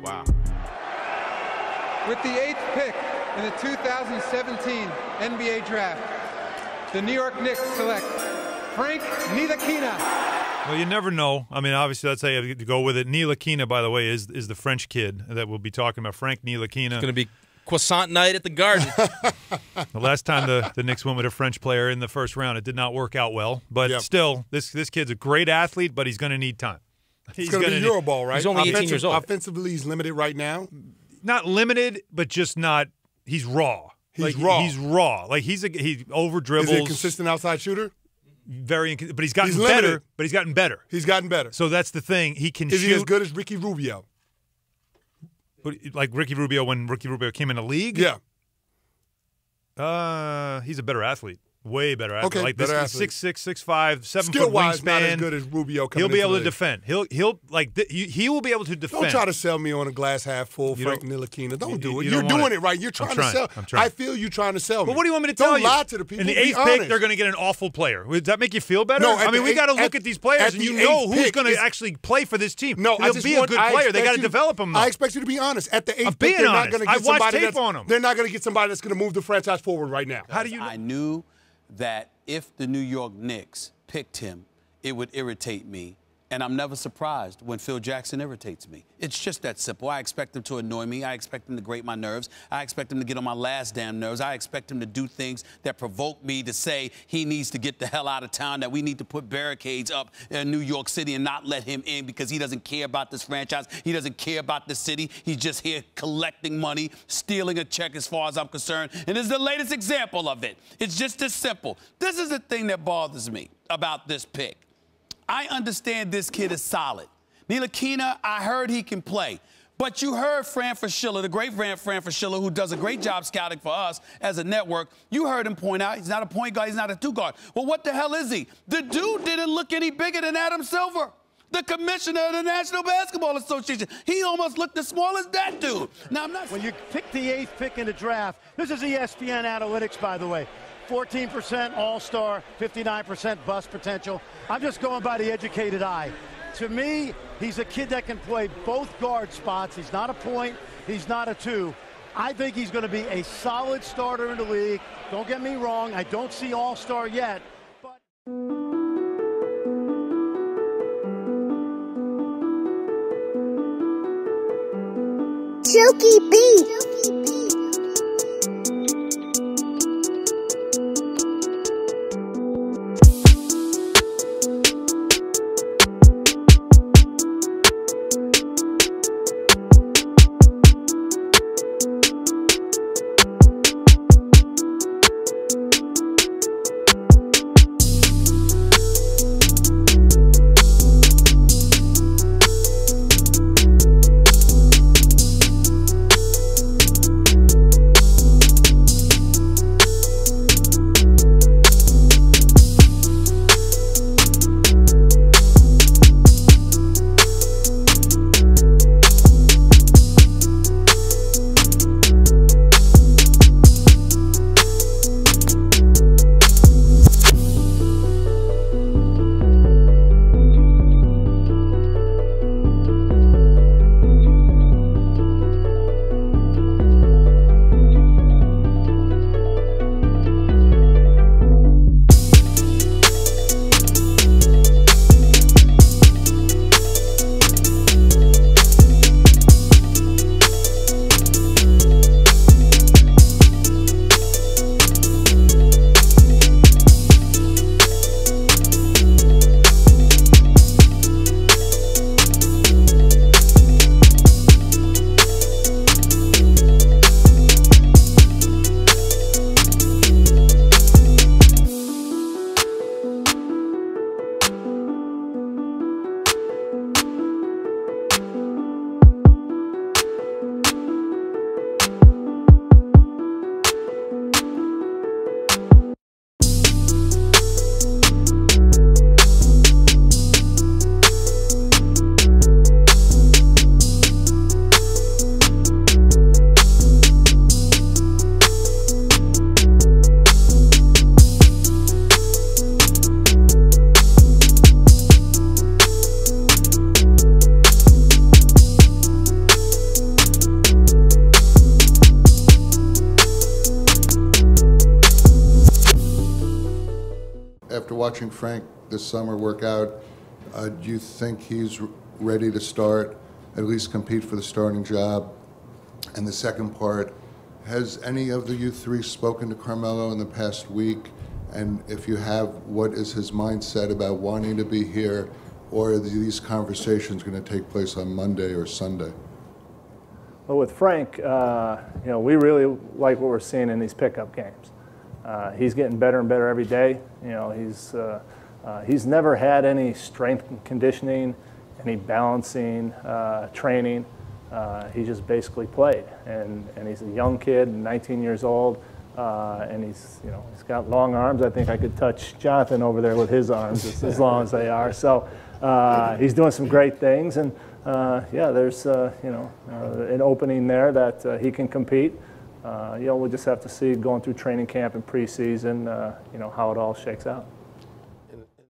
Wow. With the 8th pick in the 2017 NBA Draft, the New York Knicks select Frank Ntilikina. Well, you never know. I mean, obviously, that's how you have to go with it. Ntilikina, by the way, is the French kid that we'll be talking about. Frank Ntilikina. It's going to be croissant night at the Garden. The last time the Knicks went with a French player in the first round, it did not work out well. But still, this kid's a great athlete, but he's going to need time. He's going to be Euroball, right? He's only 18 years old. Offensively, he's limited right now. Not limited, but just not. He's raw. He's raw. He's raw. Like he over dribbles. Is he a consistent outside shooter? But he's gotten better. But he's gotten better. He's gotten better. So that's the thing. He can Is shoot. he as good as Ricky Rubio? Like Ricky Rubio when Ricky Rubio came in the league? Yeah. He's a better athlete. Way better athlete. Okay, like better this athlete. 6'6", 6'5", 7 foot Skill-wise, wingspan. not as good as Rubio coming He'll be into able the to league. defend. He will be able to defend. Don't try to sell me on a glass half full, Frank Ntilikina. Don't do it. you You're don't want doing it. it right. You're trying to I'm sell. trying. I feel you trying to sell me. But what do you want me to tell you? Don't lie to the people. In the Be 8th pick, honest. they're going to get an awful player. Does that make you feel better? No, I mean, we got to look at these players, at and the you know 8th who's pick going to is- actually play for this team. No, he'll be a good player. They got to develop him. Though. I expect you to be honest. At the 8th I'm pick, being they're not honest. going to I get watched somebody tape on him. They're not going to get somebody that's going to move the franchise forward right now. How do you know? I knew that if the New York Knicks picked him, it would irritate me. And I'm never surprised when Phil Jackson irritates me. It's just that simple. I expect him to annoy me. I expect him to grate my nerves. I expect him to get on my last damn nerves. I expect him to do things that provoke me to say he needs to get the hell out of town, that we need to put barricades up in New York City and not let him in because he doesn't care about this franchise. He doesn't care about the city. He's just here collecting money, stealing a check as far as I'm concerned. And this is the latest example of it. It's just this simple. This is the thing that bothers me about this pick. I understand this kid is solid. Ntilikina, I heard he can play. But you heard Fran Fraschilla, the great Fran Fraschilla, who does a great job scouting for us as a network. You heard him point out he's not a point guard, he's not a two guard. Well, what the hell is he? The dude didn't look any bigger than Adam Silver, the commissioner of the National Basketball Association. He almost looked as small as that dude. Now, I'm not... When you pick the 8th pick in the draft, this is ESPN analytics, by the way. 14% all-star, 59% bust potential. I'm just going by the educated eye. To me, he's a kid that can play both guard spots. He's not a point. He's not a two. I think he's going to be a solid starter in the league. Don't get me wrong. I don't see all-star yet. But Silky Beat. after watching Frank this summer work out, do you think he's ready to start, at least compete for the starting job? And the second part, has any of the U3 spoken to Carmelo in the past week? And if you have, what is his mindset about wanting to be here, or are these conversations going to take place on Monday or Sunday? Well, with Frank, we really like what we're seeing in these pickup games. He's getting better and better every day. He's never had any strength and conditioning, any balancing training. He just basically played, and he's a young kid, 19 years old, and he's got long arms. I think I could touch Jonathan over there with his arms as long as they are. So he's doing some great things, and there's an opening there that he can compete. We'll just have to see going through training camp and preseason, how it all shakes out.